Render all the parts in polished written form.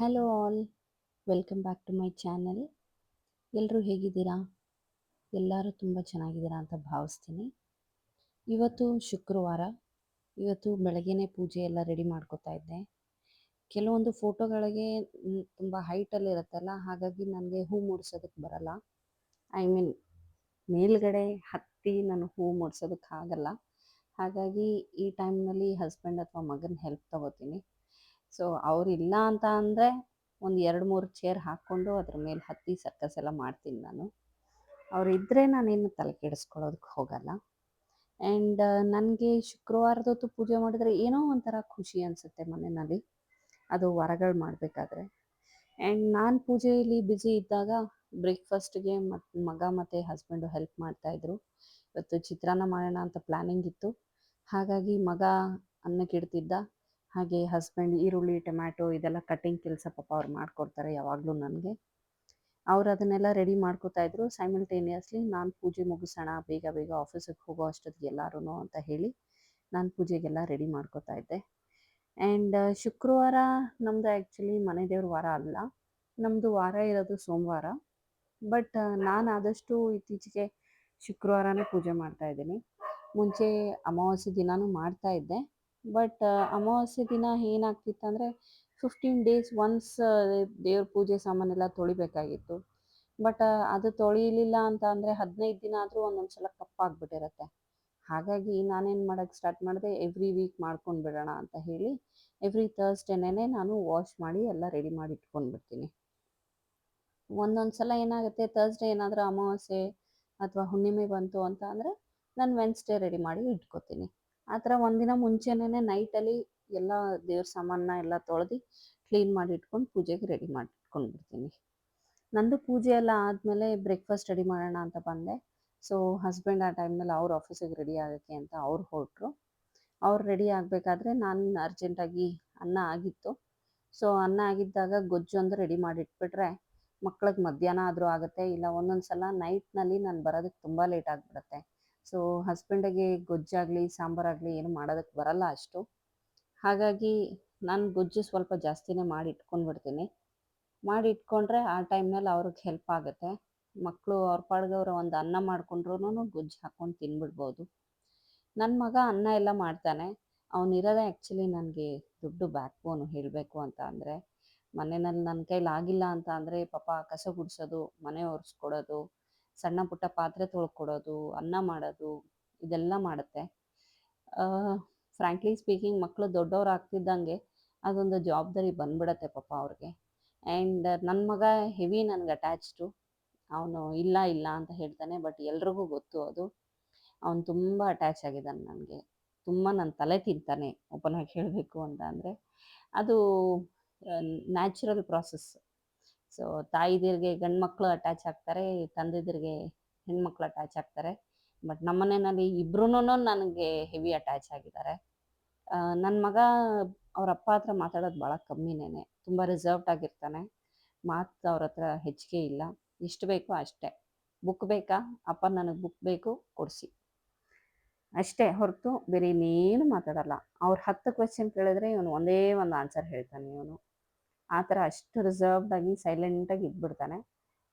Hello all, welcome back to my channel. ಎಲ್ಲರೂ ಹೇಗಿದ್ದೀರಾ? ಎಲ್ಲರೂ ತುಂಬ ಚೆನ್ನಾಗಿದ್ದೀರಾ ಅಂತ ಭಾವಿಸ್ತೀನಿ. ಇವತ್ತು ಶುಕ್ರವಾರ. ಇವತ್ತು ಬೆಳಗ್ಗೆನೇ ಪೂಜೆ ಎಲ್ಲ ರೆಡಿ ಮಾಡ್ಕೋತಾ ಇದ್ದೆ. ಕೆಲವೊಂದು ಫೋಟೋಗಳಿಗೆ ತುಂಬ ಹೈಟಲ್ಲಿರುತ್ತಲ್ಲ, ಹಾಗಾಗಿ ನನಗೆ ಹೂ ಮೂಡಿಸೋದಕ್ಕೆ ಬರಲ್ಲ. ಐ ಮೀನ್ ಮೇಲ್ಗಡೆ ಹತ್ತಿ ನಾನು ಹೂ ಮೂಡಿಸೋದಕ್ಕಾಗಲ್ಲ. ಹಾಗಾಗಿ ಈ ಟೈಮ್ನಲ್ಲಿ ಹಸ್ಬೆಂಡ್ ಅಥವಾ ಮಗನ ಹೆಲ್ಪ್ ತೊಗೋತೀನಿ. ಸೊ ಅವರಿಲ್ಲ ಅಂತ ಅಂದರೆ ಒಂದು 2-3 ಚೇರ್ ಹಾಕ್ಕೊಂಡು ಅದ್ರ ಮೇಲೆ ಹತ್ತಿ ಸರ್ಕಸ್ ಎಲ್ಲ ಮಾಡ್ತೀನಿ ನಾನು. ಅವರಿದ್ದರೆ ನಾನೇನು ತಲೆ ಕೆಡಿಸ್ಕೊಳ್ಳೋದಕ್ಕೆ ಹೋಗಲ್ಲ. ಆ್ಯಂಡ್ ನನಗೆ ಶುಕ್ರವಾರದೊತ್ತು ಪೂಜೆ ಮಾಡಿದ್ರೆ ಏನೋ ಒಂಥರ ಖುಷಿ ಅನಿಸುತ್ತೆ ಮನೆಯಲ್ಲಿ, ಅದು ವಾರಗಳು ಮಾಡಬೇಕಾದ್ರೆ. ಆ್ಯಂಡ್ ನಾನು ಪೂಜೆಯಲ್ಲಿ ಬ್ಯುಸಿ ಇದ್ದಾಗ ಬ್ರೇಕ್ಫಾಸ್ಟ್ಗೆ ಮಗ ಮತ್ತು ಹಸ್ಬೆಂಡು ಹೆಲ್ಪ್ ಮಾಡ್ತಾಯಿದ್ರು. ಇವತ್ತು ಚಿತ್ರಾನ್ನ ಮಾಡೋಣ ಅಂತ ಪ್ಲ್ಯಾನಿಂಗ್ ಇತ್ತು. ಹಾಗಾಗಿ ಮಗ ಅನ್ನಕ್ಕಿಡ್ತಿದ್ದ, ಹಾಗೆ ಹಸ್ಬೆಂಡ್ ಈರುಳ್ಳಿ ಟೊಮ್ಯಾಟೊ ಇದೆಲ್ಲ ಕಟ್ಟಿಂಗ್ ಕೆಲಸ ಪಾಪ ಅವ್ರು ಮಾಡಿಕೊಡ್ತಾರೆ ಯಾವಾಗಲೂ ನನಗೆ. ಅವ್ರು ಅದನ್ನೆಲ್ಲ ರೆಡಿ ಮಾಡ್ಕೋತಾ ಇದ್ರು. ಸೈಮಲ್ಟೇನಿಯಸ್ಲಿ ನಾನು ಪೂಜೆ ಮುಗಿಸೋಣ, ಬೇಗ ಬೇಗ ಆಫೀಸಿಗೆ ಹೋಗೋ ಅಷ್ಟೊತ್ತಿಗೆ ಎಲ್ಲರೂ ಅಂತ ಹೇಳಿ ನಾನು ಪೂಜೆಗೆಲ್ಲ ರೆಡಿ ಮಾಡ್ಕೋತಾ ಇದ್ದೆ. ಆ್ಯಂಡ್ ಶುಕ್ರವಾರ ನಮ್ಮದು ಆ್ಯಕ್ಚುಲಿ ಮನೆ ದೇವ್ರ ವಾರ ಅಲ್ಲ, ನಮ್ಮದು ವಾರ ಇರೋದು ಸೋಮವಾರ. ಬಟ್ ನಾನು ಆದಷ್ಟು ಇತ್ತೀಚೆಗೆ ಶುಕ್ರವಾರನೇ ಪೂಜೆ ಮಾಡ್ತಾಯಿದ್ದೀನಿ. ಮುಂಚೆ ಅಮಾವಾಸ್ಯೆ ದಿನವೂ ಮಾಡ್ತಾಯಿದ್ದೆ. ಬಟ್ ಅಮಾವಾಸ್ಯೆ ದಿನ ಏನಾಗ್ತಿತ್ತಂದರೆ 15 ಡೇಸ್ ಒನ್ಸ್ ದೇವ್ರ ಪೂಜೆ ಸಾಮಾನೆಲ್ಲ ತೊಳಿಬೇಕಾಗಿತ್ತು. ಬಟ್ ಅದು ತೊಳಿಲಿಲ್ಲ ಅಂತ ಅಂದರೆ 15 ದಿನ ಆದರೂ ಒಂದೊಂದು ಸಲ ಕಪ್ಪಾಗ್ಬಿಟ್ಟಿರುತ್ತೆ. ಹಾಗಾಗಿ ನಾನೇನು ಮಾಡೋಕ್ಕೆ ಸ್ಟಾರ್ಟ್ ಮಾಡಿದೆ, ಎವ್ರಿ ವೀಕ್ ಮಾಡ್ಕೊಂಡು ಬಿಡೋಣ ಅಂತ ಹೇಳಿ ಎವ್ರಿ ಥರ್ಸ್ಡೇನೇ ನಾನು ವಾಶ್ ಮಾಡಿ ಎಲ್ಲ ರೆಡಿ ಮಾಡಿ ಇಟ್ಕೊಂಡ್ಬಿಡ್ತೀನಿ. ಒಂದೊಂದು ಸಲ ಏನಾಗುತ್ತೆ, ಥರ್ಸ್ಡೇ ಏನಾದರೂ ಅಮಾವಾಸ್ಯೆ ಅಥವಾ ಹುಣ್ಣಿಮೆ ಬಂತು ಅಂತ ಅಂದರೆ ನಾನು ವೆನ್ಸ್ಡೇ ರೆಡಿ ಮಾಡಿ ಇಟ್ಕೋತೀನಿ. ಆ ಥರ ಒಂದಿನ ಮುಂಚೆನೇ ನೈಟಲ್ಲಿ ಎಲ್ಲ ದೇವ್ರ ಸಾಮಾನನ್ನ ಎಲ್ಲ ತೊಳೆದು ಕ್ಲೀನ್ ಮಾಡಿ ಇಟ್ಕೊಂಡು ಪೂಜೆಗೆ ರೆಡಿ ಮಾಡಿ ಇಟ್ಕೊಂಡ್ಬಿಡ್ತೀನಿ. ನಂದು ಪೂಜೆ ಎಲ್ಲ ಆದಮೇಲೆ ಬ್ರೇಕ್ಫಾಸ್ಟ್ ರೆಡಿ ಮಾಡೋಣ ಅಂತ ಬಂದೆ. ಸೊ ಹಸ್ಬೆಂಡ್ ಆ ಟೈಮ್ನಲ್ಲಿ ಅವ್ರ ಆಫೀಸಿಗೆ ರೆಡಿ ಆಗೋಕ್ಕೆ ಅಂತ ಅವ್ರು ಹೊರಟರು. ಅವ್ರು ರೆಡಿ ಆಗಬೇಕಾದ್ರೆ ನಾನು ಅರ್ಜೆಂಟಾಗಿ ಅನ್ನ ಆಗಿತ್ತು. ಸೊ ಅನ್ನ ಆಗಿದ್ದಾಗ ಗೊಜ್ಜೊಂದು ರೆಡಿ ಮಾಡಿ ಇಟ್ಬಿಟ್ರೆ ಮಕ್ಳಿಗೆ ಮಧ್ಯಾಹ್ನ ಆದರೂ ಆಗುತ್ತೆ, ಇಲ್ಲ ಒಂದೊಂದು ಸಲ ನೈಟ್ನಲ್ಲಿ ನಾನು ಬರೋದಕ್ಕೆ ತುಂಬ ಲೇಟ್ ಆಗಿಬಿಡುತ್ತೆ. ಸೊ ಹಸ್ಬೆಂಡಿಗೆ ಗೊಜ್ಜಾಗಲಿ ಸಾಂಬಾರಾಗಲಿ ಏನು ಮಾಡೋದಕ್ಕೆ ಬರಲ್ಲ ಅಷ್ಟು. ಹಾಗಾಗಿ ನಾನು ಗೊಜ್ಜು ಸ್ವಲ್ಪ ಜಾಸ್ತಿನೇ ಮಾಡಿ ಇಟ್ಕೊಂಡ್ಬಿಡ್ತೀನಿ. ಮಾಡಿ ಇಟ್ಕೊಂಡ್ರೆ ಆ ಟೈಮ್ನಲ್ಲಿ ಅವ್ರಿಗೆ ಹೆಲ್ಪ್ ಆಗುತ್ತೆ. ಮಕ್ಕಳು ಅವ್ರ ಪಾಡ್ಗೆ ಅವರು ಒಂದು ಅನ್ನ ಮಾಡ್ಕೊಂಡ್ರೂ ಗೊಜ್ಜು ಹಾಕ್ಕೊಂಡು ತಿನ್ಬಿಡ್ಬೋದು. ನನ್ನ ಮಗ ಅನ್ನ ಎಲ್ಲ ಮಾಡ್ತಾನೆ. ಅವನಿರೋದೇ ಆ್ಯಕ್ಚುಲಿ ನನಗೆ ದೊಡ್ಡ ಬ್ಯಾಕ್ ಬೋನು ಹೇಳಬೇಕು ಅಂತ ಅಂದರೆ. ಮನೆಯಲ್ಲಿ ನನ್ನ ಕೈಲಿ ಆಗಿಲ್ಲ ಅಂತ ಅಂದರೆ ಪಾಪ ಕಸ ಗುಡಿಸೋದು, ಮನೆ ಒರೆಸ್ಕೊಡೋದು, ಸಣ್ಣ ಪುಟ್ಟ ಪಾತ್ರೆ ತೊಳ್ಕೊಡೋದು, ಅನ್ನ ಮಾಡೋದು ಇದೆಲ್ಲ ಮಾಡುತ್ತೆ. ಫ್ರ್ಯಾಂಕ್ಲಿ ಸ್ಪೀಕಿಂಗ್ ಮಕ್ಕಳು ದೊಡ್ಡವ್ರು ಆಗ್ತಿದ್ದಂಗೆ ಅದೊಂದು ಜವಾಬ್ದಾರಿ ಬಂದ್ಬಿಡತ್ತೆ ಪಾಪ ಅವ್ರಿಗೆ. ಆ್ಯಂಡ್ ನನ್ನ ಮಗ ಹೆವಿ ನನಗೆ ಅಟ್ಯಾಚ್ಡು. ಅವನು ಇಲ್ಲ ಇಲ್ಲ ಅಂತ ಹೇಳ್ತಾನೆ, ಬಟ್ ಎಲ್ರಿಗೂ ಗೊತ್ತು ಅದು. ಅವನು ತುಂಬ ಅಟ್ಯಾಚ್ ಆಗಿದ್ದಾನೆ ನನಗೆ. ತುಂಬ ನನ್ನ ತಲೆ ತಿಂತಾನೆ ಓಪನ್ ಆಗಿ ಹೇಳಬೇಕು ಅಂತ ಅಂದರೆ. ಅದು ನ್ಯಾಚುರಲ್ ಪ್ರಾಸೆಸ್. ಸೊ ತಾಯಿದಿರಿಗೆ ಗಂಡು ಮಕ್ಕಳು ಅಟ್ಯಾಚ್ ಆಗ್ತಾರೆ, ತಂದೆದಿರಿಗೆ ಹೆಣ್ಮಕ್ಳು ಅಟ್ಯಾಚ್ ಆಗ್ತಾರೆ. ಬಟ್ ನಮ್ಮ ಮನೆಯಲ್ಲಿ ಇಬ್ರೂ ನನಗೆ ಹೆವಿ ಅಟ್ಯಾಚ್ ಆಗಿದ್ದಾರೆ. ನನ್ನ ಮಗ ಅವ್ರ ಅಪ್ಪ ಹತ್ರ ಮಾತಾಡೋದು ಭಾಳ ಕಮ್ಮಿನೇ, ತುಂಬ ರಿಸರ್ವ್ಡ್ ಆಗಿರ್ತಾನೆ. ಮಾತು ಅವ್ರ ಹತ್ರ ಹೆಚ್ಚಿಗೆ ಇಲ್ಲ, ಎಷ್ಟು ಬೇಕೋ ಅಷ್ಟೇ. ಬುಕ್ ಬೇಕಾ ಅಪ್ಪ, ನನಗೆ ಬುಕ್ ಬೇಕು ಕೊಡಿಸಿ, ಅಷ್ಟೇ ಹೊರತು ಬೇರೆ ಇನ್ನೇನು ಮಾತಾಡಲ್ಲ. ಅವ್ರು 10 ಕ್ವೆಶ್ಚನ್ ಕೇಳಿದ್ರೆ ಇವನು ಒಂದೇ ಒಂದು ಆನ್ಸರ್ ಹೇಳ್ತಾನೆ ಇವನು. ಆ ಥರ ಅಷ್ಟು ರಿಸರ್ವ್ಡಾಗಿ ಸೈಲೆಂಟಾಗಿ ಇದ್ಬಿಡ್ತಾನೆ.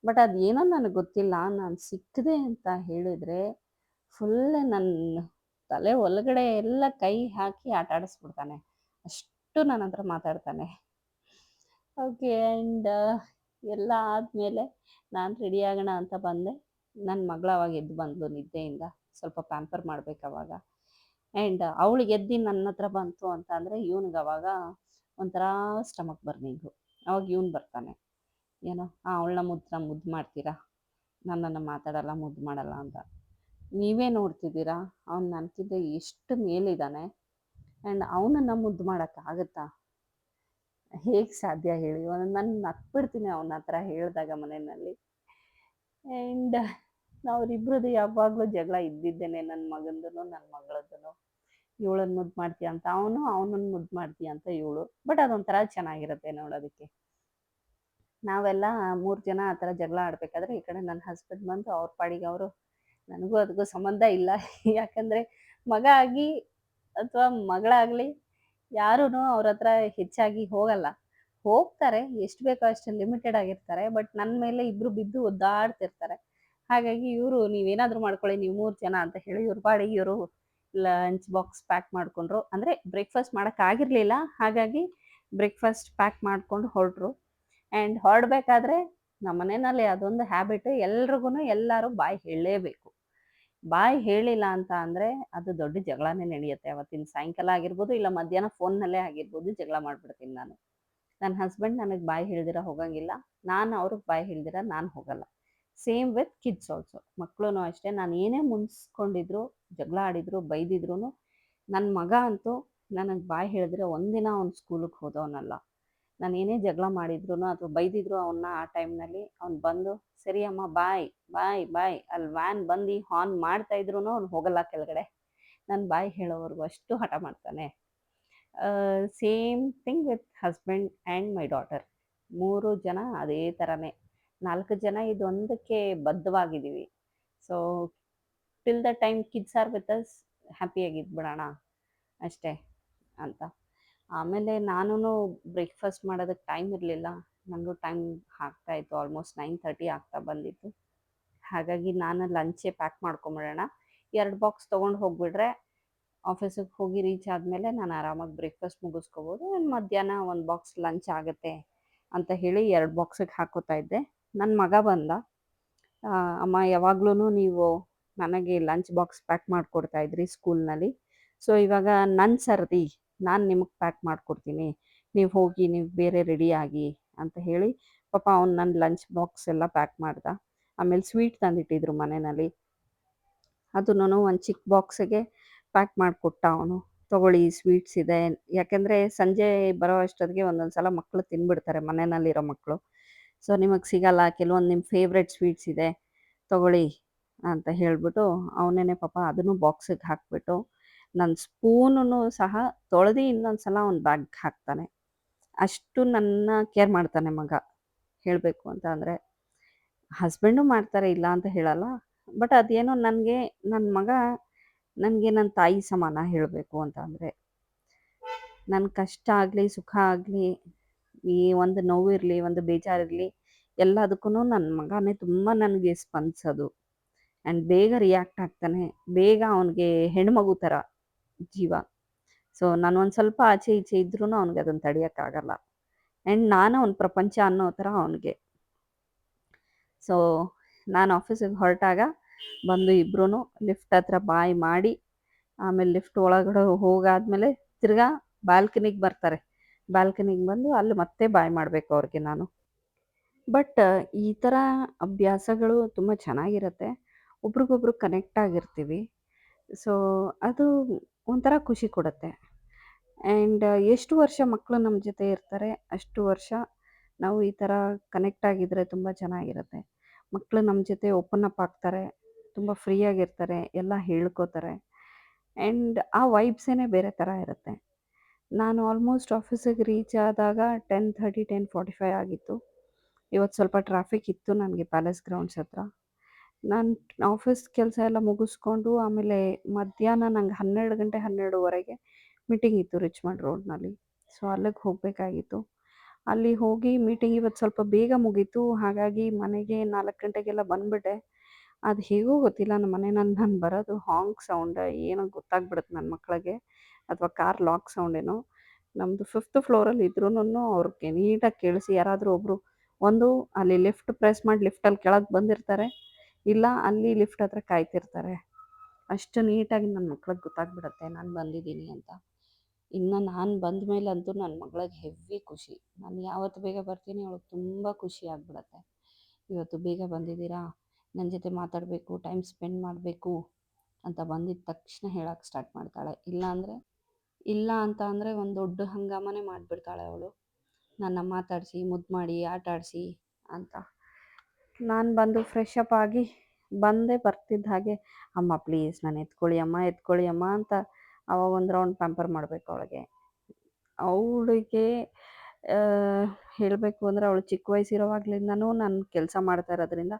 ಬಟ್ ಅದೇನೋ ನನಗೆ ಗೊತ್ತಿಲ್ಲ, ನಾನು ಸಿಕ್ಕಿದೆ ಅಂತ ಹೇಳಿದರೆ ಫುಲ್ ನನ್ನ ತಲೆ ಒಳಗಡೆ ಎಲ್ಲ ಕೈ ಹಾಕಿ ಆಟ ಆಡಿಸ್ಬಿಡ್ತಾನೆ. ಅಷ್ಟು ನನ್ನ ಹತ್ರ ಮಾತಾಡ್ತಾನೆ. ಓಕೆ. ಆ್ಯಂಡ್ ಎಲ್ಲ ಆದಮೇಲೆ ನಾನು ರೆಡಿ ಆಗೋಣ ಅಂತ ಬಂದೆ. ನನ್ನ ಮಗಳು ಅವಾಗ ಎದ್ದು ಬಂದಳು ನಿದ್ದೆಯಿಂದ. ಸ್ವಲ್ಪ ಪ್ಯಾಂಪರ್ ಮಾಡಬೇಕು ಅವಾಗ. ಆ್ಯಂಡ್ ಅವಳಿಗೆ ಎದ್ದು ನನ್ನ ಹತ್ರ ಬಂತು ಅಂತ ಅಂದರೆ ಇವ್ನಿಗೆ ಅವಾಗ ಒಂಥರ ಸ್ಟಮಕ್ ಬರ್ನಿಂಗು. ಅವಾಗ ಇವ್ನು ಬರ್ತಾನೆ, ಏನೋ ಅವಳನ್ನ ಮುದ್ದು ಮಾಡ್ತೀರಾ, ನನ್ನನ್ನು ಮಾತಾಡಲ್ಲ ಮುದ್ದು ಮಾಡಲ್ಲ ಅಂತ. ನೀವೇ ನೋಡ್ತಿದ್ದೀರಾ, ಅವ್ನು ನನಗಿಂತ ಎಷ್ಟು ಮೇಲಿದ್ದಾನೆ. ಆ್ಯಂಡ್ ಅವನನ್ನು ಮುದ್ದು ಮಾಡೋಕ್ಕಾಗತ್ತಾ? ಹೇಗೆ ಸಾಧ್ಯ ಹೇಳಿ? ನಾನು ನಕ್ಬಿಡ್ತೀನಿ ಅವನ ಹತ್ರ ಹೇಳಿದಾಗ ಮನೆಯಲ್ಲಿ. ಆ್ಯಂಡ್ ಅವರಿಬ್ರದ್ದು ಯಾವಾಗಲೂ ಜಗಳ ಇದ್ದಿದ್ದೇನೆ, ನನ್ನ ಮಗಂದು ನನ್ನ ಮಗಳದ್ದು. ಇವಳನ್ನು ಮುದ್ದು ಮಾಡ್ತೀಯ ಅಂತ ಅವನು, ಅವನನ್ನು ಮುದ್ದು ಮಾಡ್ತೀಯ ಅಂತ ಇವಳು. ಬಟ್ ಅದೊಂಥರ ಚೆನ್ನಾಗಿರುತ್ತೆ ನೋಡೋದಕ್ಕೆ. ನಾವೆಲ್ಲ 3 ಜನ ಆ ಥರ ಜಗಳ ಆಡಬೇಕಾದ್ರೆ ಈ ಕಡೆ ನನ್ನ ಹಸ್ಬೆಂಡ್ ಬಂದು ಅವ್ರ ಪಾಡಿಗೆ ಅವರು, ನನಗೂ ಅದಕ್ಕೂ ಸಂಬಂಧ ಇಲ್ಲ. ಯಾಕಂದರೆ ಮಗ ಆಗಿ ಅಥವಾ ಮಗಳಾಗಲಿ ಯಾರೂ ಅವ್ರ ಹತ್ರ ಹೆಚ್ಚಾಗಿ ಹೋಗಲ್ಲ. ಹೋಗ್ತಾರೆ, ಎಷ್ಟು ಬೇಕೋ ಅಷ್ಟು ಲಿಮಿಟೆಡ್ ಆಗಿರ್ತಾರೆ. ಬಟ್ ನನ್ನ ಮೇಲೆ ಇಬ್ರು ಬಿದ್ದು ಒದ್ದಾಡ್ತಿರ್ತಾರೆ. ಹಾಗಾಗಿ ಇವರು ನೀವೇನಾದರೂ ಮಾಡ್ಕೊಳ್ಳಿ, ನೀವು 3 ಜನ ಅಂತ ಹೇಳಿ ಇವ್ರ ಪಾಡಿಗೆ ಇವರು ಲಂಚ್ ಬಾಕ್ಸ್ ಪ್ಯಾಕ್ ಮಾಡ್ಕೊಂಡ್ರು. ಅಂದರೆ ಬ್ರೇಕ್ಫಾಸ್ಟ್ ಮಾಡೋಕ್ಕಾಗಿರಲಿಲ್ಲ, ಹಾಗಾಗಿ ಬ್ರೇಕ್ಫಾಸ್ಟ್ ಪ್ಯಾಕ್ ಮಾಡ್ಕೊಂಡು ಹೊರಟ್ರು. ಆ್ಯಂಡ್ ಹೊರಡ್ಬೇಕಾದ್ರೆ ನಮ್ಮ ಮನೆಯಲ್ಲಿ ಅದೊಂದು ಹ್ಯಾಬಿಟ್, ಎಲ್ರಿಗೂ ಎಲ್ಲರೂ ಬಾಯಿ ಹೇಳಲೇಬೇಕು. ಬಾಯಿ ಹೇಳಿಲ್ಲ ಅಂತ ಅಂದರೆ ಅದು ದೊಡ್ಡ ಜಗಳನೇ ನಡೆಯುತ್ತೆ. ಅವತ್ತಿನ ಸಾಯಂಕಾಲ ಆಗಿರ್ಬೋದು, ಇಲ್ಲ ಮಧ್ಯಾಹ್ನ ಫೋನ್ನಲ್ಲೇ ಆಗಿರ್ಬೋದು, ಜಗಳ ಮಾಡಿಬಿಡ್ತೀನಿ ನಾನು. ನನ್ನ ಹಸ್ಬೆಂಡ್ ನನಗೆ ಬಾಯಿ ಹೇಳ್ದಿರ ಹೋಗಂಗಿಲ್ಲ, ನಾನು ಅವ್ರಿಗೆ ಬಾಯಿ ಹೇಳ್ದಿರ ನಾನು ಹೋಗಲ್ಲ. Same with kids also. ಮಕ್ಕಳು ಅಷ್ಟೇ, ನಾನು ಏನೇ ಮುನ್ಸ್ಕೊಂಡಿದ್ರು, ಜಗಳ ಆಡಿದ್ರು, ಬೈದಿದ್ರು, ನನ್ನ ಮಗ ಅಂತೂ ನನಗೆ ಬಾಯಿ ಹೇಳಿದ್ರೆ ಒಂದಿನ ಅವ್ನು ಸ್ಕೂಲಿಗೆ ಹೋದವನಲ್ಲ. ನಾನು ಏನೇ ಜಗಳ ಮಾಡಿದ್ರು ಅಥವಾ ಬೈದಿದ್ರು ಅವನ್ನ, ಆ ಟೈಮ್ನಲ್ಲಿ ಅವ್ನು ಬಂದು ಸರಿ ಅಮ್ಮ ಬಾಯ್ ಬಾಯ್ ಬಾಯ್, ಅಲ್ಲಿ ವ್ಯಾನ್ ಬಂದು ಹಾರ್ನ್ ಮಾಡ್ತಾ ಇದ್ರು ಅವ್ನು ಹೋಗಲ್ಲ ಕೆಳಗಡೆ. ನನ್ನ ಬಾಯಿ ಹೇಳೋವರೆಗೂ ಅಷ್ಟು ಹಠ ಮಾಡ್ತಾನೆ. Same thing with husband and my daughter. 3 ಜನ ಅದೇ ಥರನೇ. 4 ಜನ ಇದೊಂದಕ್ಕೆ ಬದ್ಧವಾಗಿದ್ದೀವಿ. So till the time kids are with us ಹ್ಯಾಪಿಯಾಗಿದ್ಬಿಡೋಣ ಅಷ್ಟೇ ಅಂತ. ಆಮೇಲೆ ನಾನು ಬ್ರೇಕ್ಫಾಸ್ಟ್ ಮಾಡೋದಕ್ಕೆ ಟೈಮ್ ಇರಲಿಲ್ಲ. ನನಗೂ ಟೈಮ್ ಆಗ್ತಾಯಿತ್ತು, ಆಲ್ಮೋಸ್ಟ್ 9:30 ಆಗ್ತಾ ಬಂದಿತ್ತು. ಹಾಗಾಗಿ ನಾನು ಲಂಚೇ ಪ್ಯಾಕ್ ಮಾಡ್ಕೊಂಬಿಡೋಣ, 2 ಬಾಕ್ಸ್ ತೊಗೊಂಡು ಹೋಗಿಬಿಟ್ರೆ ಆಫೀಸಿಗೆ ಹೋಗಿ ರೀಚ್ ಆದಮೇಲೆ ನಾನು ಆರಾಮಾಗಿ ಬ್ರೇಕ್ಫಾಸ್ಟ್ ಮುಗಿಸ್ಕೋಬೋದು. ಮಧ್ಯಾಹ್ನ 1 ಬಾಕ್ಸ್ ಲಂಚ್ ಆಗುತ್ತೆ ಅಂತ ಹೇಳಿ 2 ಬಾಕ್ಸಿಗೆ ಹಾಕೋತಾ ಇದ್ದೆ. ನನ್ನ ಮಗ ಬಂದ, ಅಮ್ಮ ಯಾವಾಗ್ಲೂ ನೀವು ನನಗೆ ಲಂಚ್ ಬಾಕ್ಸ್ ಪ್ಯಾಕ್ ಮಾಡಿಕೊಡ್ತಾ ಇದ್ರಿ ಸ್ಕೂಲ್ನಲ್ಲಿ, ಸೊ ಇವಾಗ ನನ್ನ ಸರ್ದಿ, ನಾನು ನಿಮಗೆ ಪ್ಯಾಕ್ ಮಾಡಿಕೊಡ್ತೀನಿ, ನೀವು ಹೋಗಿ ನೀವು ಬೇರೆ ರೆಡಿಯಾಗಿ ಅಂತ ಹೇಳಿ ಪಾಪ ಅವ್ನು ನನ್ನ ಲಂಚ್ ಬಾಕ್ಸ್ ಎಲ್ಲ ಪ್ಯಾಕ್ ಮಾಡ್ದ. ಆಮೇಲೆ ಸ್ವೀಟ್ ತಂದಿಟ್ಟಿದ್ರು ಮನೆಯಲ್ಲಿ, ಅದನ್ನು ಒಂದು ಚಿಕ್ಕ ಬಾಕ್ಸಿಗೆ ಪ್ಯಾಕ್ ಮಾಡಿಕೊಟ್ಟ ಅವನು. ತೊಗೊಳ್ಳಿ ಸ್ವೀಟ್ಸ್ ಇದೆ, ಯಾಕೆಂದರೆ ಸಂಜೆ ಬರೋ ಅಷ್ಟೊತ್ತಿಗೆ ಒಂದೊಂದು ಸಲ ಮಕ್ಕಳು ತಿಂದ್ಬಿಡ್ತಾರೆ, ಮನೆಯಲ್ಲಿರೋ ಮಕ್ಕಳು. ಸೊ ನಿಮಗೆ ಸಿಗಲ್ಲ, ಕೆಲವೊಂದು ನಿಮ್ಮ ಫೇವ್ರೆಟ್ ಸ್ವೀಟ್ಸ್ ಇದೆ ತೊಗೊಳ್ಳಿ ಅಂತ ಹೇಳಿಬಿಟ್ಟು ಅವನೇ ಪಾಪ ಅದನ್ನು ಬಾಕ್ಸಿಗೆ ಹಾಕಿಬಿಟ್ಟು, ನನ್ನ ಸ್ಪೂನನ್ನು ಸಹ ತೊಳೆದು ಇನ್ನೊಂದು ಸಲ ಅವ್ನ ಬ್ಯಾಗ್ ಹಾಕ್ತಾನೆ. ಅಷ್ಟು ನನ್ನ ಕೇರ್ ಮಾಡ್ತಾನೆ ಮಗ, ಹೇಳಬೇಕು ಅಂತ ಅಂದರೆ. ಹಸ್ಬೆಂಡು ಮಾಡ್ತಾರೆ, ಇಲ್ಲ ಅಂತ ಹೇಳಲ್ಲ. ಬಟ್ ಅದೇನೋ ನನಗೆ ನನ್ನ ಮಗ ನನಗೆ ನನ್ನ ತಾಯಿ ಸಮಾನ ಹೇಳಬೇಕು ಅಂತ ಅಂದರೆ. ನನ್ನ ಕಷ್ಟ ಆಗಲಿ ಸುಖ ಆಗಲಿ, ಈ ಒಂದು ನೋವಿರಲಿ, ಒಂದು ಬೇಜಾರಿರಲಿ, ಎಲ್ಲದಕ್ಕೂ ನನ್ನ ಮಗನೇ ತುಂಬ ನನಗೆ ಸ್ಪಂದಿಸೋದು. ಆ್ಯಂಡ್ ಬೇಗ ರಿಯಾಕ್ಟ್ ಆಗ್ತಾನೆ, ಬೇಗ ಅವನಿಗೆ ಹೆಣ್ಮಗು ಥರ ಜೀವ. ಸೊ ನಾನು ಒಂದು ಸ್ವಲ್ಪ ಆಚೆ ಈಚೆ ಇದ್ರೂ ಅವ್ನಿಗೆ ಅದನ್ನು ತಡೆಯೋಕ್ಕಾಗಲ್ಲ. ಆ್ಯಂಡ್ ನಾನು ಅವ್ನ ಪ್ರಪಂಚ ಅನ್ನೋ ಥರ ಅವನಿಗೆ. ಸೊ ನಾನು ಆಫೀಸಿಗೆ ಹೊರಟಾಗ ಬಂದು ಇಬ್ಬರೂ ಲಿಫ್ಟ್ ಹತ್ರ ಬಾಯ್ ಮಾಡಿ, ಆಮೇಲೆ ಲಿಫ್ಟ್ ಒಳಗಡೆ ಹೋಗಾದ್ಮೇಲೆ ತಿರ್ಗಾ ಬಾಲ್ಕನಿಗೆ ಬರ್ತಾರೆ. ಬಾಲ್ಕನಿಗೆ ಬಂದು ಅಲ್ಲಿ ಮತ್ತೆ ಬಾಯ್ ಮಾಡಬೇಕು ಅವ್ರಿಗೆ ನಾನು. ಬಟ್ ಈ ಥರ ಅಭ್ಯಾಸಗಳು ತುಂಬ ಚೆನ್ನಾಗಿರುತ್ತೆ. ಒಬ್ರಿಗೊಬ್ರು ಕನೆಕ್ಟ್ ಆಗಿರ್ತೀವಿ. ಸೊ ಅದು ಒಂಥರ ಖುಷಿ ಕೊಡುತ್ತೆ. ಆ್ಯಂಡ್ ಎಷ್ಟು ವರ್ಷ ಮಕ್ಕಳು ನಮ್ಮ ಜೊತೆ ಇರ್ತಾರೆ, ಅಷ್ಟು ವರ್ಷ ನಾವು ಈ ಥರ ಕನೆಕ್ಟ್ ಆಗಿದ್ದರೆ ತುಂಬ ಚೆನ್ನಾಗಿರುತ್ತೆ. ಮಕ್ಕಳು ನಮ್ಮ ಜೊತೆ ಓಪನ್ ಅಪ್ ಆಗ್ತಾರೆ, ತುಂಬ ಫ್ರೀಯಾಗಿರ್ತಾರೆ, ಎಲ್ಲ ಹೇಳ್ಕೋತಾರೆ. ಆ್ಯಂಡ್ ಆ ವೈಬ್ಸೇ ಬೇರೆ ಥರ ಇರುತ್ತೆ. ನಾನು ಆಲ್ಮೋಸ್ಟ್ ಆಫೀಸಿಗೆ ರೀಚ್ ಆದಾಗ 10:30 10:45 ಆಗಿತ್ತು. ಇವತ್ತು ಸ್ವಲ್ಪ ಟ್ರಾಫಿಕ್ ಇತ್ತು ನನಗೆ ಪ್ಯಾಲೇಸ್ ಗ್ರೌಂಡ್ಸ್ ಹತ್ರ. ನಾನು ಆಫೀಸ್ ಕೆಲಸ ಎಲ್ಲ ಮುಗಿಸ್ಕೊಂಡು ಆಮೇಲೆ ಮಧ್ಯಾಹ್ನ ನಂಗೆ 12 ಗಂಟೆ 12:30ಗೆ ಮೀಟಿಂಗ್ ಇತ್ತು ರಿಚ್ಮಂಡ್ ರೋಡ್ನಲ್ಲಿ. ಸೊ ಅಲ್ಲಿಗೆ ಹೋಗಬೇಕಾಗಿತ್ತು. ಅಲ್ಲಿ ಹೋಗಿ ಮೀಟಿಂಗ್ ಇವತ್ತು ಸ್ವಲ್ಪ ಬೇಗ ಮುಗೀತು, ಹಾಗಾಗಿ ಮನೆಗೆ 4 ಗಂಟೆಗೆಲ್ಲ ಬಂದುಬಿಟ್ಟೆ. ಅದು ಹೇಗೋ ಗೊತ್ತಿಲ್ಲ, ನಮ್ಮ ಮನೆಯಲ್ಲಿ ನಾನು ಬರೋದು ಹಾಂಕ್ ಸೌಂಡ್ ಏನೋ ಗೊತ್ತಾಗ್ಬಿಡುತ್ತೆ ನನ್ನ ಮಕ್ಕಳಿಗೆ, ಅಥವಾ ಕಾರ್ ಲಾಕ್ ಸೌಂಡೇನೋ. ನಮ್ಮದು 5th ಫ್ಲೋರಲ್ಲಿ ಇದ್ರೂನು ಅವ್ರಿಗೆ ನೀಟಾಗಿ ಕೇಳಿಸಿ, ಯಾರಾದರೂ ಒಬ್ಬರು ಒಂದು ಅಲ್ಲಿ ಲಿಫ್ಟ್ ಪ್ರೆಸ್ ಮಾಡಿ ಲಿಫ್ಟಲ್ಲಿ ಕೆಳಗೆ ಬಂದಿರ್ತಾರೆ, ಇಲ್ಲ ಅಲ್ಲಿ ಲಿಫ್ಟ್ ಹತ್ರ ಕಾಯ್ತಿರ್ತಾರೆ. ಅಷ್ಟು ನೀಟಾಗಿ ನನ್ನ ಮಕ್ಳಿಗೆ ಗೊತ್ತಾಗ್ಬಿಡುತ್ತೆ ನಾನು ಬಂದಿದ್ದೀನಿ ಅಂತ. ಇನ್ನು ನಾನು ಬಂದ ಮೇಲಂತೂ ನನ್ನ ಮಗಳಿಗೆ ಹೆವಿ ಖುಷಿ. ನಾನು ಯಾವತ್ತು ಬೇಗ ಬರ್ತೀನಿ ಅವಳಿಗೆ ತುಂಬ ಖುಷಿ ಆಗಿಬಿಡತ್ತೆ. ಇವತ್ತು ಬೇಗ ಬಂದಿದ್ದೀರಾ, ನನ್ನ ಜೊತೆ ಮಾತಾಡಬೇಕು, ಟೈಮ್ ಸ್ಪೆಂಡ್ ಮಾಡಬೇಕು ಅಂತ ಬಂದಿದ್ದ ತಕ್ಷಣ ಹೇಳೋಕ್ಕೆ ಸ್ಟಾರ್ಟ್ ಮಾಡ್ತಾಳೆ. ಇಲ್ಲ ಅಂತ ಅಂದರೆ ಒಂದು ದೊಡ್ಡ ಹಂಗಾಮನೇ ಮಾಡಿಬಿಡ್ತಾಳೆ ಅವಳು, ನನ್ನ ಮಾತಾಡಿಸಿ ಮುದ್ದು ಮಾಡಿ ಆಟ ಆಡಿಸಿ ಅಂತ. ನಾನು ಬಂದು ಫ್ರೆಶ್ ಅಪ್ ಆಗಿ ಬರ್ತಿದ್ದ ಹಾಗೆ, ಅಮ್ಮ ಪ್ಲೀಸ್ ನಾನು ಎತ್ಕೊಳ್ಳಿ ಅಮ್ಮ ಅಂತ ಅವಾಗ ಒಂದು ರೌಂಡ್ ಪ್ಯಾಂಪರ್ ಮಾಡಬೇಕು ಅವಳಿಗೆ. ಅವಳಿಗೆ ಹೇಳಬೇಕು ಅಂದರೆ ಅವಳು ಚಿಕ್ಕ ವಯಸ್ಸಿರೋವಾಗಲಿಂದನೂ ನಾನು ಕೆಲಸ ಮಾಡ್ತಾ ಇರೋದ್ರಿಂದ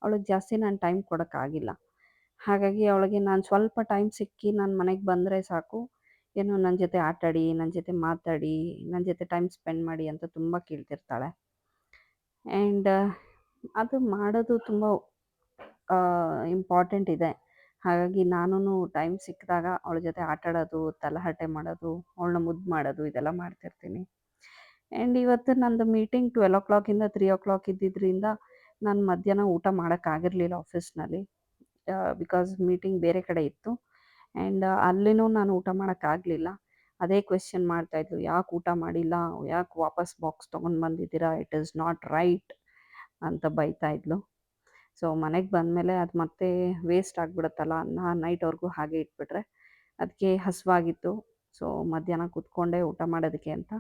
ಅವಳಿಗೆ ಜಾಸ್ತಿ ನಾನು ಟೈಮ್ ಕೊಡೋಕ್ಕಾಗಿಲ್ಲ. ಹಾಗಾಗಿ ಅವಳಿಗೆ ನಾನು ಸ್ವಲ್ಪ ಟೈಮ್ ಸಿಕ್ಕಿ ನಾನು ಮನೆಗೆ ಬಂದರೆ ಸಾಕು, ಏನು ನನ್ನ ಜೊತೆ ಆಟಾಡಿ, ನನ್ನ ಜೊತೆ ಮಾತಾಡಿ, ನನ್ನ ಜೊತೆ ಟೈಮ್ ಸ್ಪೆಂಡ್ ಮಾಡಿ ಅಂತ ತುಂಬ ಕೇಳ್ತಿರ್ತಾಳೆ. ಆ್ಯಂಡ್ ಅದು ಮಾಡೋದು ತುಂಬ ಇಂಪಾರ್ಟೆಂಟ್ ಇದೆ. ಹಾಗಾಗಿ ನಾನೂ ಟೈಮ್ ಸಿಕ್ಕಿದಾಗ ಅವಳ ಜೊತೆ ಆಟಾಡೋದು, ತಲಹರಟೆ ಮಾಡೋದು, ಅವಳನ್ನ ಮುದ್ದು ಮಾಡೋದು ಇದೆಲ್ಲ ಮಾಡ್ತಿರ್ತೀನಿ. ಆ್ಯಂಡ್ ಇವತ್ತು ನಂದು ಮೀಟಿಂಗ್ 12:00 ಇಂದ 3:00 ಇದ್ದಿದ್ದರಿಂದ ನಾನು ಮಧ್ಯಾಹ್ನ ಊಟ ಮಾಡೋಕ್ಕಾಗಿರಲಿಲ್ಲ ಆಫೀಸ್ನಲ್ಲಿ. ಬಿಕಾಸ್ ಮೀಟಿಂಗ್ ಬೇರೆ ಕಡೆ ಇತ್ತು. ಆ್ಯಂಡ್ ಅಲ್ಲಿನೂ ನಾನು ಊಟ ಮಾಡೋಕ್ಕಾಗಲಿಲ್ಲ. ಅದೇ ಕ್ವೆಶ್ಚನ್ ಮಾಡ್ತಾಯಿದ್ಲು, "ಯಾಕೆ ಊಟ ಮಾಡಿಲ್ಲ? ಯಾಕೆ ವಾಪಸ್ ಬಾಕ್ಸ್ ತೊಗೊಂಡು ಬಂದಿದ್ದೀರಾ? ಇಟ್ ಈಸ್ ನಾಟ್ ರೈಟ್" ಅಂತ ಬೈತಾ ಇದ್ಲು. ಸೊ ಮನೆಗೆ ಬಂದಮೇಲೆ ಅದು ಮತ್ತೆ ವೇಸ್ಟ್ ಆಗಿಬಿಡುತ್ತಲ್ಲ, ನೈಟ್ವರೆಗೂ ಹಾಗೆ ಇಟ್ಬಿಟ್ರೆ. ಅದಕ್ಕೆ ಹಸಿವಾಗಿತ್ತು. ಸೊ ಮಧ್ಯಾಹ್ನ ಕೂತ್ಕೊಂಡೆ ಊಟ ಮಾಡೋದಕ್ಕೆ ಅಂತ.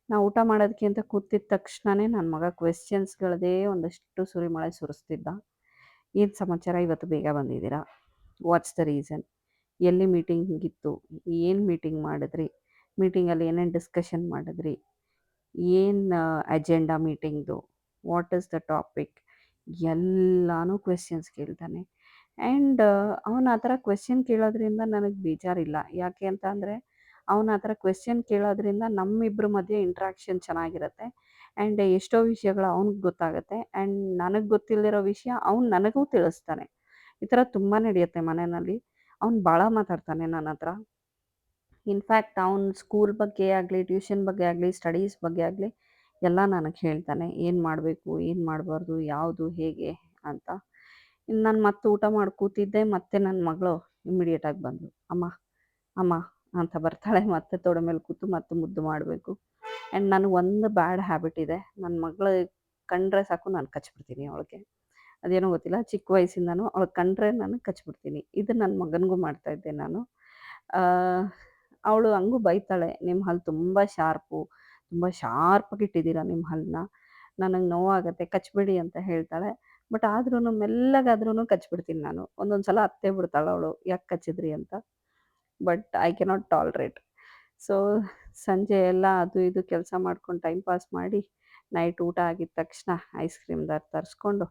ನಾ ಊಟ ಮಾಡೋದಕ್ಕೆ ಅಂತ ಕೂತಿದ್ದ ತಕ್ಷಣವೇ ನನ್ನ ಮಗ ಕ್ವೆಶ್ಚನ್ಸ್ಗಳದ್ದೇ ಒಂದಷ್ಟು ಸುರಿಮಳೆ ಸುರಿಸ್ತಿದ್ದ. "ಏನು ಸಮಾಚಾರ, ಇವತ್ತು ಬೇಗ ಬಂದಿದ್ದೀರಾ? What's the reason? ಎಲ್ಲಿ ಮೀಟಿಂಗ್ ಇತ್ತು? ಏನು ಮೀಟಿಂಗ್ ಮಾಡಿದ್ರಿ? ಮೀಟಿಂಗಲ್ಲಿ ಏನೇನು ಡಿಸ್ಕಷನ್ ಮಾಡಿದ್ರಿ? ಏನು ಅಜೆಂಡಾ ಮೀಟಿಂಗ್ದು? What is the topic?" ಎಲ್ಲನೂ ಕ್ವೆಶ್ಚನ್ಸ್ ಕೇಳ್ತಾನೆ. ಆ್ಯಂಡ್ ಅವನು ಆ ಥರ ಕ್ವೆಶ್ಚನ್ ಕೇಳೋದ್ರಿಂದ ನನಗೆ ಬೇಜಾರಿಲ್ಲ. ಯಾಕೆ ಅಂತ ಅಂದರೆ, ಅವನು ಆ ಥರ ಕ್ವೆಶ್ಚನ್ ಕೇಳೋದ್ರಿಂದ ನಮ್ಮಿಬ್ಬರ ಮಧ್ಯೆ ಇಂಟ್ರ್ಯಾಕ್ಷನ್ ಚೆನ್ನಾಗಿರುತ್ತೆ. ಆ್ಯಂಡ್ ಎಷ್ಟೋ ವಿಷಯಗಳು ಅವ್ನಿಗೆ ಗೊತ್ತಾಗುತ್ತೆ. ಆ್ಯಂಡ್ ನನಗೆ ಗೊತ್ತಿಲ್ಲದಿರೋ ವಿಷಯ ಅವ್ನು ನನಗೂ ತಿಳಿಸ್ತಾನೆ. ಈ ಥರ ತುಂಬ ನಡೆಯುತ್ತೆ ಮನೆಯಲ್ಲಿ. ಅವ್ನು ಭಾಳ ಮಾತಾಡ್ತಾನೆ ನನ್ನ ಹತ್ರ. ಇನ್‌ಫ್ಯಾಕ್ಟ್ ಅವ್ನು ಸ್ಕೂಲ್ ಬಗ್ಗೆ ಆಗಲಿ, ಟ್ಯೂಷನ್ ಬಗ್ಗೆ ಆಗಲಿ, ಸ್ಟಡೀಸ್ ಬಗ್ಗೆ ಆಗಲಿ ಎಲ್ಲ ನನಗೆ ಹೇಳ್ತಾನೆ. ಏನು ಮಾಡಬೇಕು, ಏನು ಮಾಡಬಾರ್ದು, ಯಾವುದು ಹೇಗೆ ಅಂತ. ಇನ್ನು ನಾನು ಮತ್ತೆ ಊಟ ಮಾಡಿ ಕೂತಿದ್ದೆ, ಮತ್ತೆ ನನ್ನ ಮಗಳು ಇಮ್ಮಿಡಿಯೇಟಾಗಿ ಬಂದಳು. "ಅಮ್ಮ, ಅಮ್ಮ" ಅಂತ ಬರ್ತಾಳೆ. ಮತ್ತೆ ತೊಡೆ ಮೇಲೆ ಕೂತು ಮತ್ತೆ ಮುದ್ದು ಮಾಡಬೇಕು. ಆ್ಯಂಡ್ ನನಗೆ ಒಂದು ಬ್ಯಾಡ್ ಹ್ಯಾಬಿಟ್ ಇದೆ. ನನ್ನ ಮಗಳು ಕಂಡರೆ ಸಾಕು ನಾನು ಕಚ್ಬಿಡ್ತೀನಿ ಅವಳಿಗೆ. ಅದೇನೋ ಗೊತ್ತಿಲ್ಲ, ಚಿಕ್ಕ ವಯಸ್ಸಿಂದನೂ ಅವಳು ಕಂಡರೆ ನಾನು ಕಚ್ಬಿಡ್ತೀನಿ. ಇದು ನನ್ನ ಮಗನಿಗೂ ಮಾಡ್ತಾಯಿದ್ದೆ ನಾನು. ಅವಳು ಹಂಗೂ ಬೈತಾಳೆ, "ನಿಮ್ಮ ಹಲ್ಲು ತುಂಬ ಶಾರ್ಪು, ತುಂಬ ಶಾರ್ಪಾಗಿ ಇಟ್ಟಿದ್ದೀರಾ ನಿಮ್ಮ ಹಲ್ಲನ್ನ. ನನಗೆ ನೋವಾಗುತ್ತೆ, ಕಚ್ಚಬೇಡಿ" ಅಂತ ಹೇಳ್ತಾಳೆ. ಬಟ್ ಆದ್ರೂ ಮೆಲ್ಲಗಾದ್ರೂ ಕಚ್ಬಿಡ್ತೀನಿ ನಾನು. ಒಂದೊಂದು ಸಲ ಅತ್ತೇ ಬಿಡ್ತಾಳೆ ಅವಳು, "ಯಾಕೆ ಕಚ್ಚಿದ್ರಿ" ಅಂತ. But I cannot tolerate. So ಸಂಜೆ ಎಲ್ಲ ಅದು ಇದು ಕೆಲಸ ಮಾಡ್ಕೊಂಡು ಟೈಮ್ ಪಾಸ್ ಮಾಡಿ, ನೈಟ್ ಊಟ ಆಗಿದ ತಕ್ಷಣ ಐಸ್ ಕ್ರೀಮ್ ತರಿಸ್ಕೊಂಡು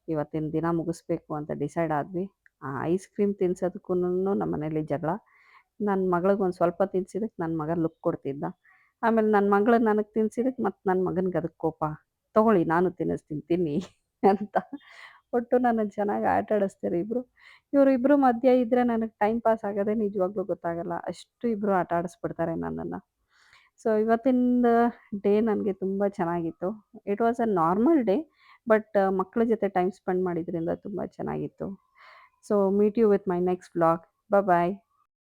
ಇವತ್ತಿನ ದಿನ ಮುಗಿಸ್ಬೇಕು ಅಂತ ಡಿಸೈಡ್ ಆದ್ವಿ. ಆ ಐಸ್ ಕ್ರೀಮ್ ತಿನ್ಸೋದಕ್ಕೂನು ನಮ್ಮ ಮನೇಲಿ ಜಗಳ. ನನ್ನ ಮಗಳಿಗೆ ಒಂದು ಸ್ವಲ್ಪ ತಿನ್ಸಿದ್ದಕ್ಕೆ ನನ್ನ ಮಗ ಲುಕ್ ಕೊಡ್ತಿದ್ದ. ಆಮೇಲೆ ನನ್ನ ಮಗಳು ನನಗೆ ತಿನ್ಸಿದ್ದಕ್ಕೆ ಮತ್ತು ನನ್ನ ಮಗನಿಗೆ ಅದಕ್ಕೆ ಕೋಪ. "ತೊಗೊಳ್ಳಿ, ನಾನು ತಿನ್ನಿಸ್ತೀನಿ, ತಿನ್ನಿ" ಅಂತ. ಒಟ್ಟು ನನ್ನನ್ನು ಚೆನ್ನಾಗಿ ಆಟ ಆಡಿಸ್ತಾರೆ ಇಬ್ಬರು. ಇವರಿಬ್ಬರು ಮಧ್ಯೆ ಇದ್ದರೆ ನನಗೆ ಟೈಮ್ ಪಾಸ್ ಆಗೋದೇ ನಿಜವಾಗ್ಲೂ ಗೊತ್ತಾಗಲ್ಲ. ಅಷ್ಟು ಇಬ್ಬರು ಆಟ ಆಡಿಸ್ಬಿಡ್ತಾರೆ ನನ್ನನ್ನು. ಸೊ ಇವತ್ತಿಂದ ಡೇ ನನಗೆ ತುಂಬ ಚೆನ್ನಾಗಿತ್ತು. It was a normal day. But ಮಕ್ಕಳ ಜೊತೆ ಟೈಮ್ ಸ್ಪೆಂಡ್ ಮಾಡಿದ್ರಿಂದ ತುಂಬ ಚೆನ್ನಾಗಿತ್ತು. So meet you with my next vlog. Bye.